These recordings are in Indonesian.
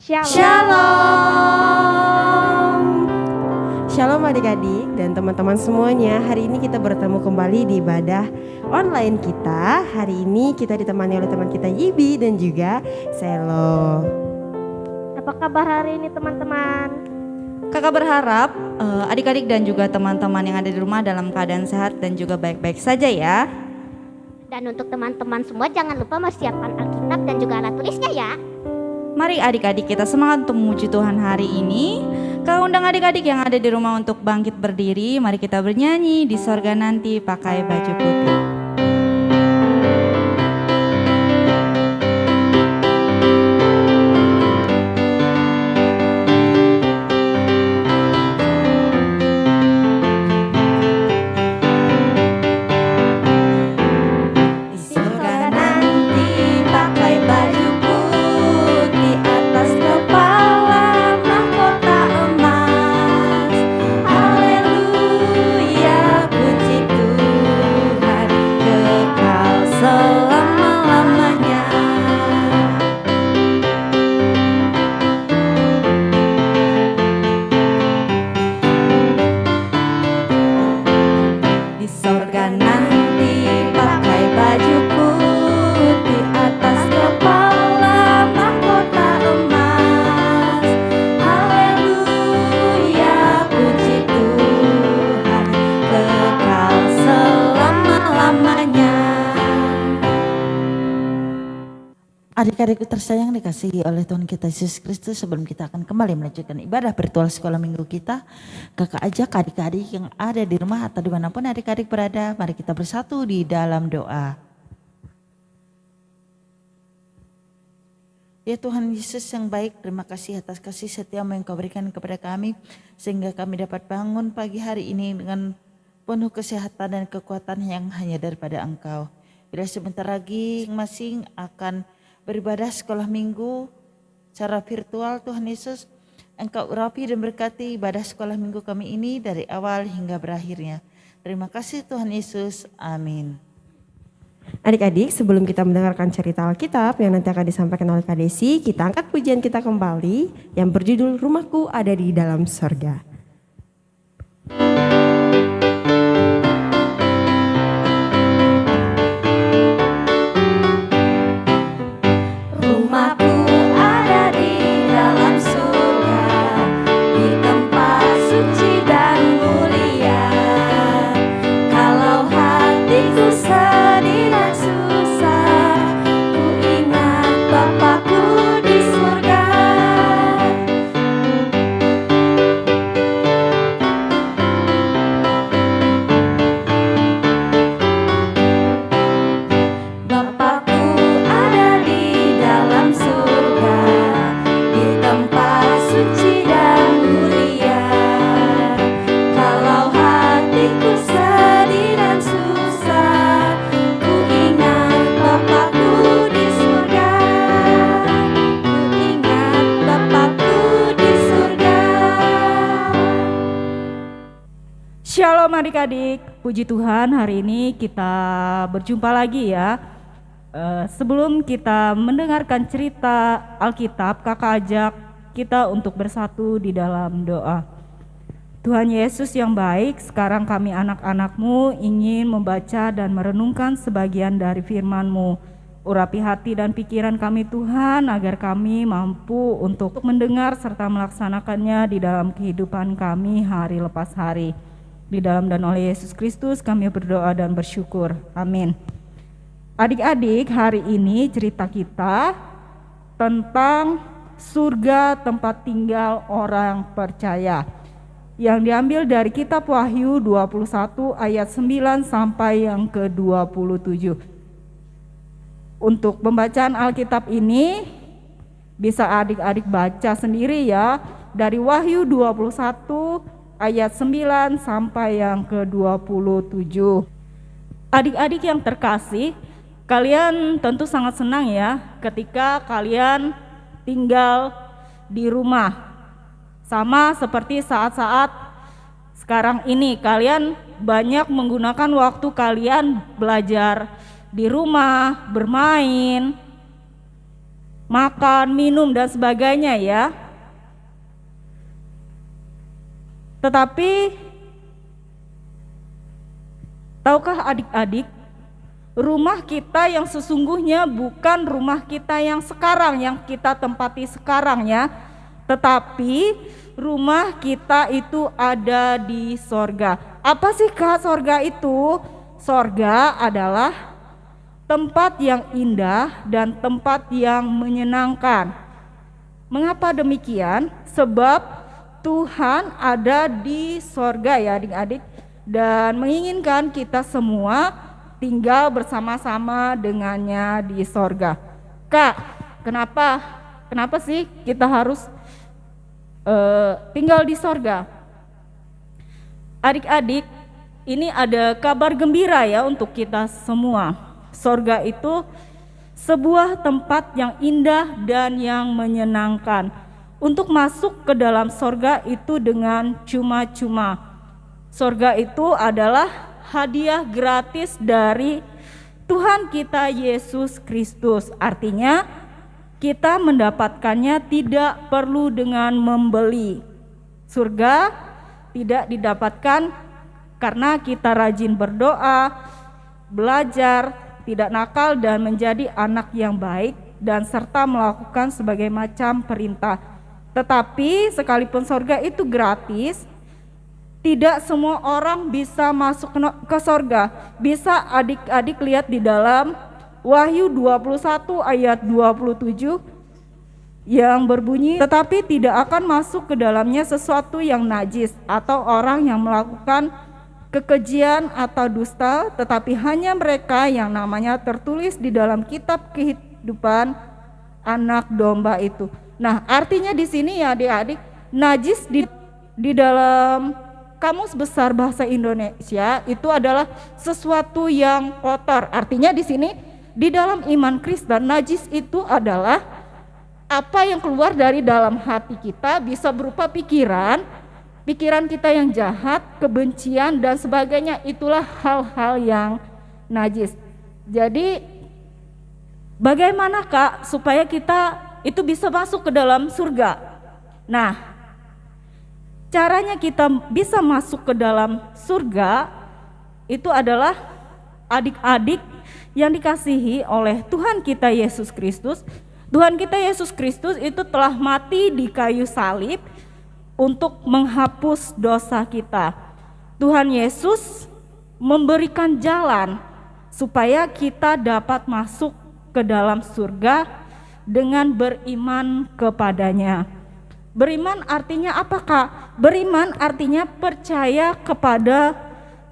Shalom. Shalom adik-adik dan teman-teman semuanya. Hari ini kita bertemu kembali di ibadah online kita. Hari ini kita ditemani oleh teman kita Yibi dan juga Selo. Apa kabar hari ini teman-teman? Kakak berharap adik-adik dan juga teman-teman yang ada di rumah dalam keadaan sehat dan juga baik-baik saja ya. Dan untuk teman-teman semua jangan lupa mempersiapkan Alkitab dan juga alat tulisnya ya. Mari adik-adik kita semangat untuk memuji Tuhan hari ini. Kau undang adik-adik yang ada di rumah untuk bangkit berdiri. Mari kita bernyanyi di sorga nanti pakai baju putih. Adik-adik tersayang dikasihi oleh Tuhan kita Yesus Kristus, sebelum kita akan kembali melanjutkan ibadah virtual sekolah minggu kita, kakak ajak adik-adik yang ada di rumah atau dimanapun adik-adik berada, mari kita bersatu di dalam doa. Ya Tuhan Yesus yang baik, terima kasih atas kasih setiamu yang Kau berikan kepada kami, sehingga kami dapat bangun pagi hari ini dengan penuh kesehatan dan kekuatan yang hanya daripada Engkau. Bila sebentar lagi masing akan beribadah sekolah minggu secara virtual, Tuhan Yesus, Engkau urapi dan berkati ibadah sekolah minggu kami ini dari awal hingga berakhirnya. Terima kasih Tuhan Yesus, amin. Adik-adik, sebelum kita mendengarkan cerita Alkitab yang nanti akan disampaikan oleh Kak Desi, kita angkat pujian kita kembali yang berjudul Rumahku Ada di Dalam Sorga. Shalom adik-adik, puji Tuhan hari ini kita berjumpa lagi ya. Sebelum kita mendengarkan cerita Alkitab, kakak ajak kita untuk bersatu di dalam doa. Tuhan Yesus yang baik, sekarang kami anak-anak-Mu ingin membaca dan merenungkan sebagian dari firman-Mu. Urapi hati dan pikiran kami Tuhan, agar kami mampu untuk mendengar serta melaksanakannya di dalam kehidupan kami hari lepas hari. Di dalam dan oleh Yesus Kristus kami berdoa dan bersyukur. Amin. Adik-adik, hari ini cerita kita tentang surga tempat tinggal orang percaya, yang diambil dari kitab Wahyu 21 ayat 9 sampai yang ke-27. Untuk pembacaan Alkitab ini bisa adik-adik baca sendiri ya, dari Wahyu 21 ayat 9 sampai yang ke-27. Adik-adik yang terkasih, kalian tentu sangat senang ya ketika kalian tinggal di rumah. Sama seperti saat-saat sekarang ini, kalian banyak menggunakan waktu kalian belajar di rumah, bermain. makan, minum dan sebagainya ya. Tetapi tahukah adik-adik, rumah kita yang sesungguhnya bukan rumah kita yang sekarang, yang kita tempati sekarang ya, tetapi rumah kita itu ada di sorga. Apa sih Kak sorga itu? Sorga adalah tempat yang indah dan tempat yang menyenangkan. Mengapa demikian? Sebab Tuhan ada di sorga ya adik-adik, dan menginginkan kita semua tinggal bersama-sama dengannya di sorga. Kak, kenapa sih kita harus tinggal di sorga? Adik-adik, ini ada kabar gembira ya untuk kita semua. Sorga itu sebuah tempat yang indah dan yang menyenangkan. Untuk masuk ke dalam sorga itu dengan cuma-cuma. Sorga itu adalah hadiah gratis dari Tuhan kita Yesus Kristus. Artinya kita mendapatkannya tidak perlu dengan membeli. Surga tidak didapatkan karena kita rajin berdoa, belajar, tidak nakal dan menjadi anak yang baik, dan serta melakukan sebagai macam perintah. Tetapi sekalipun sorga itu gratis, tidak semua orang bisa masuk ke sorga. Bisa adik-adik lihat di dalam Wahyu 21 ayat 27 yang berbunyi, tetapi tidak akan masuk ke dalamnya sesuatu yang najis atau orang yang melakukan kekejian atau dusta, tetapi hanya mereka yang namanya tertulis di dalam kitab kehidupan anak domba itu. Nah, artinya di sini ya adik-adik, najis di dalam Kamus Besar Bahasa Indonesia itu adalah sesuatu yang kotor. Artinya di sini di dalam iman Kristen, najis itu adalah apa yang keluar dari dalam hati kita, bisa berupa pikiran kita yang jahat, kebencian dan sebagainya. Itulah hal-hal yang najis. Jadi bagaimana Kak supaya kita itu bisa masuk ke dalam surga? Nah, caranya kita bisa masuk ke dalam surga itu adalah adik-adik yang dikasihi oleh Tuhan kita Yesus Kristus. Tuhan kita Yesus Kristus itu telah mati di kayu salib untuk menghapus dosa kita. Tuhan Yesus memberikan jalan supaya kita dapat masuk ke dalam surga dengan beriman kepadanya. Beriman artinya apa Kak? Beriman artinya percaya kepada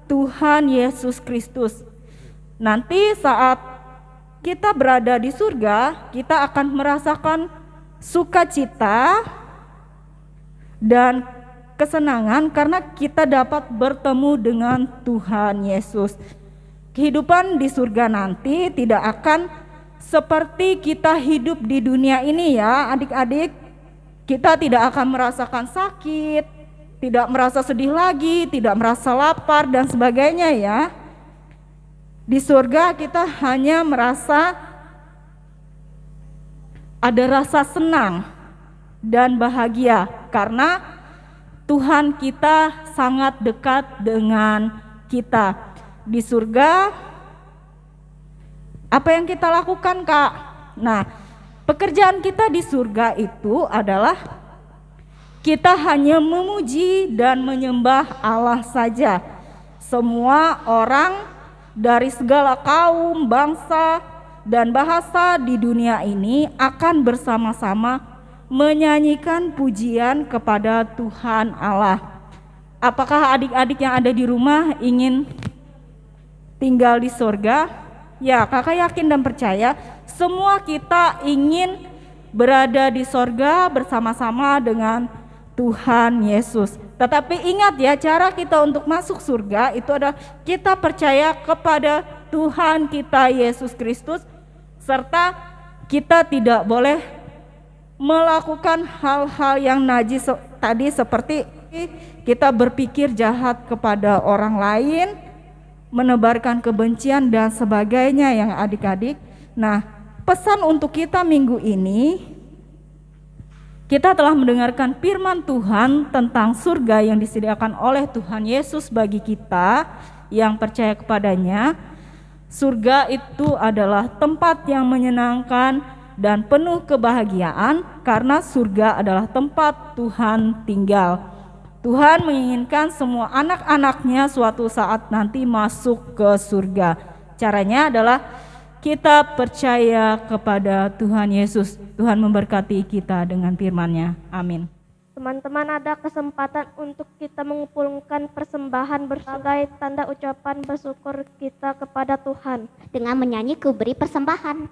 Tuhan Yesus Kristus. Nanti saat kita berada di surga, kita akan merasakan sukacita dan kesenangan karena kita dapat bertemu dengan Tuhan Yesus. Kehidupan di surga nanti tidak akan seperti kita hidup di dunia ini ya adik-adik. Kita tidak akan merasakan sakit, tidak merasa sedih lagi, tidak merasa lapar dan sebagainya ya. Di surga kita hanya merasa ada rasa senang dan bahagia karena Tuhan kita sangat dekat dengan kita. Di surga apa yang kita lakukan Kak? Nah, pekerjaan kita di surga itu adalah kita hanya memuji dan menyembah Allah saja. Semua orang dari segala kaum, bangsa, dan bahasa di dunia ini akan bersama-sama menyanyikan pujian kepada Tuhan Allah. Apakah adik-adik yang ada di rumah ingin tinggal di surga? Ya, kakak yakin dan percaya semua kita ingin berada di surga bersama-sama dengan Tuhan Yesus. Tetapi ingat ya, cara kita untuk masuk surga itu adalah kita percaya kepada Tuhan kita Yesus Kristus, serta kita tidak boleh melakukan hal-hal yang najis tadi, seperti kita berpikir jahat kepada orang lain, menebarkan kebencian dan sebagainya yang adik-adik. Nah, pesan untuk kita minggu ini, kita telah mendengarkan firman Tuhan tentang surga yang disediakan oleh Tuhan Yesus bagi kita yang percaya kepadanya. Surga itu adalah tempat yang menyenangkan dan penuh kebahagiaan, karena surga adalah tempat Tuhan tinggal. Tuhan menginginkan semua anak-anaknya suatu saat nanti masuk ke surga. Caranya adalah kita percaya kepada Tuhan Yesus. Tuhan memberkati kita dengan firman-Nya. Amin. Teman-teman, ada kesempatan untuk kita mengumpulkan persembahan sebagai tanda ucapan bersyukur kita kepada Tuhan. Dengan menyanyi Ku Beri Persembahan.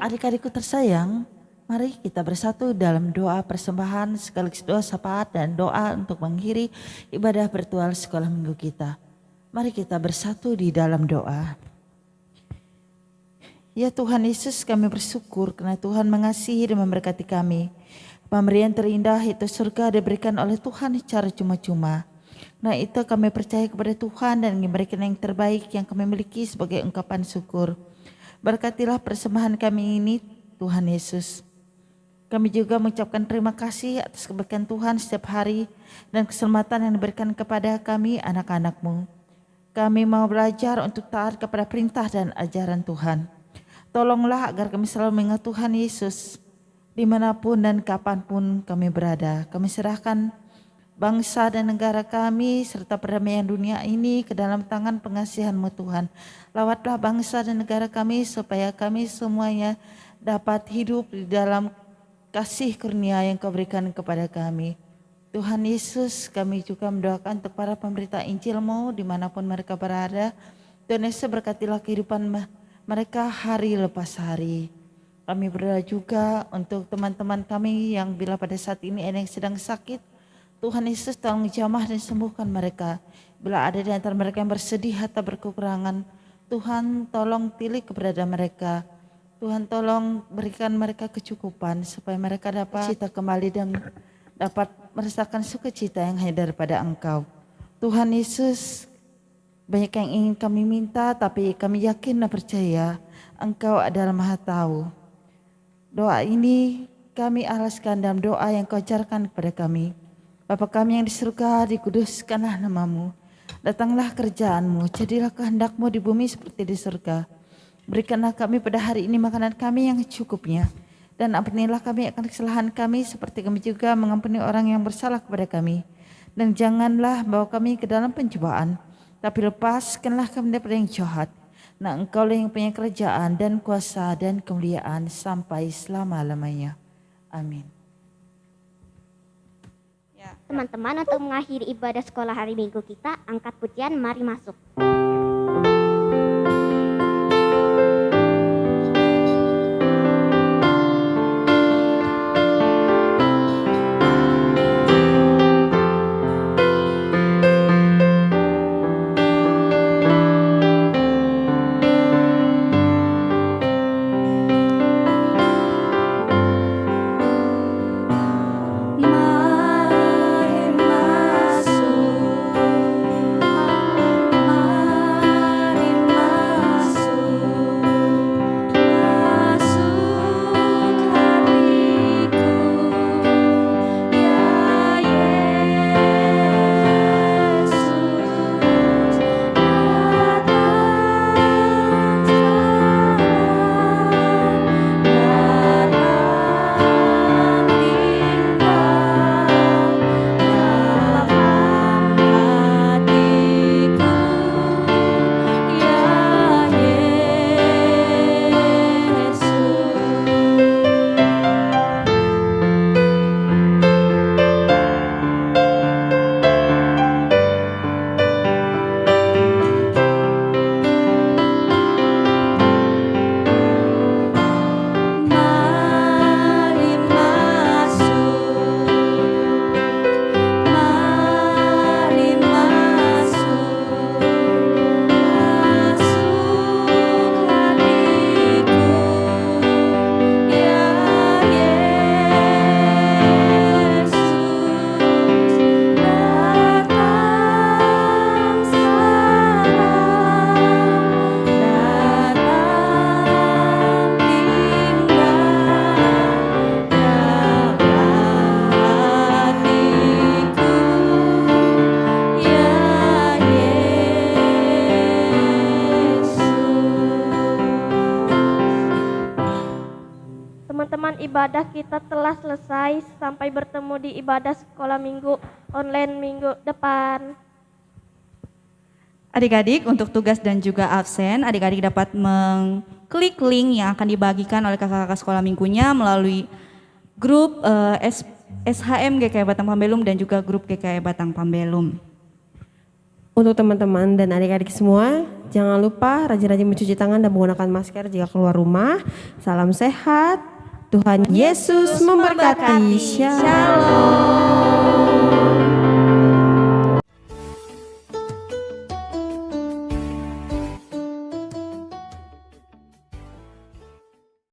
Adik-adikku tersayang, mari kita bersatu dalam doa persembahan sekaligus doa syafaat dan doa untuk mengakhiri ibadah virtual sekolah minggu kita. Mari kita bersatu di dalam doa. Ya Tuhan Yesus, kami bersyukur karena Tuhan mengasihi dan memberkati kami. Pemberian terindah itu surga diberikan oleh Tuhan secara cuma-cuma. Nah itu kami percaya kepada Tuhan dan memberikan yang terbaik yang kami miliki sebagai ungkapan syukur. Berkatilah persembahan kami ini Tuhan Yesus. Kami juga mengucapkan terima kasih atas kebaikan Tuhan setiap hari dan keselamatan yang diberikan kepada kami anak-anak-Mu. Kami mau belajar untuk taat kepada perintah dan ajaran Tuhan. Tolonglah agar kami selalu mengingat Tuhan Yesus dimanapun dan kapanpun kami berada. Kami serahkan bangsa dan negara kami serta perdamaian dunia ini ke dalam tangan pengasihan-Mu Tuhan. Lawatlah bangsa dan negara kami supaya kami semuanya dapat hidup di dalam kasih kurnia yang Kau berikan kepada kami. Tuhan Yesus, kami juga mendoakan untuk para pemberita Injil-Mu dimanapun mereka berada. Tuhan Yesus, berkatilah kehidupan mereka hari lepas hari. Kami berdoa juga untuk teman-teman kami yang bila pada saat ini ada yang sedang sakit. Tuhan Yesus, tolong jamah dan sembuhkan mereka. Bila ada di antara mereka yang bersedih atau berkekurangan, Tuhan tolong pilih keberadaan mereka. Tuhan tolong berikan mereka kecukupan supaya mereka dapat cita kembali dan dapat merasakan sukacita yang hanya daripada Engkau. Tuhan Yesus, banyak yang ingin kami minta, tapi kami yakin dan percaya Engkau adalah Maha Tahu. Doa ini kami alaskan dalam doa yang Kau ajarkan kepada kami. Bapa kami yang di surga, dikuduskanlah nama-Mu. Datanglah kerjaan-Mu, jadilah kehendak-Mu di bumi seperti di surga. Berikanlah kami pada hari ini makanan kami yang cukupnya. Dan ampunilah kami akan kesalahan kami seperti kami juga mengampuni orang yang bersalah kepada kami. Dan janganlah bawa kami ke dalam pencobaan, tapi lepaskanlah kami daripada yang jahat. Nah Engkaulah yang punya kerajaan dan kuasa dan kemuliaan sampai selama-lamanya. Amin. Teman-teman, untuk mengakhiri ibadah sekolah hari Minggu kita, angkat pujian, mari masuk. Mari masuk, mari masuk, masuk hatiku, ya Yesus, datang Mari masuk, mari masuk, masuk hatiku, ya Yesus, datang sekarang, datang tinggal dalam hatiku, ya Yesus. Teman-teman, ibadah kita telah selesai. Sampai bertemu di ibadah sekolah minggu online minggu depan. Adik-adik, untuk tugas dan juga absen, adik-adik dapat mengklik link yang akan dibagikan oleh kakak-kakak sekolah minggunya melalui grup SHM GKI Batang Pambelum dan juga grup GKI Batang Pambelum. Untuk teman-teman dan adik-adik semua, jangan lupa rajin-rajin mencuci tangan dan menggunakan masker jika keluar rumah. Salam sehat, Tuhan Yesus memberkati. Shalom.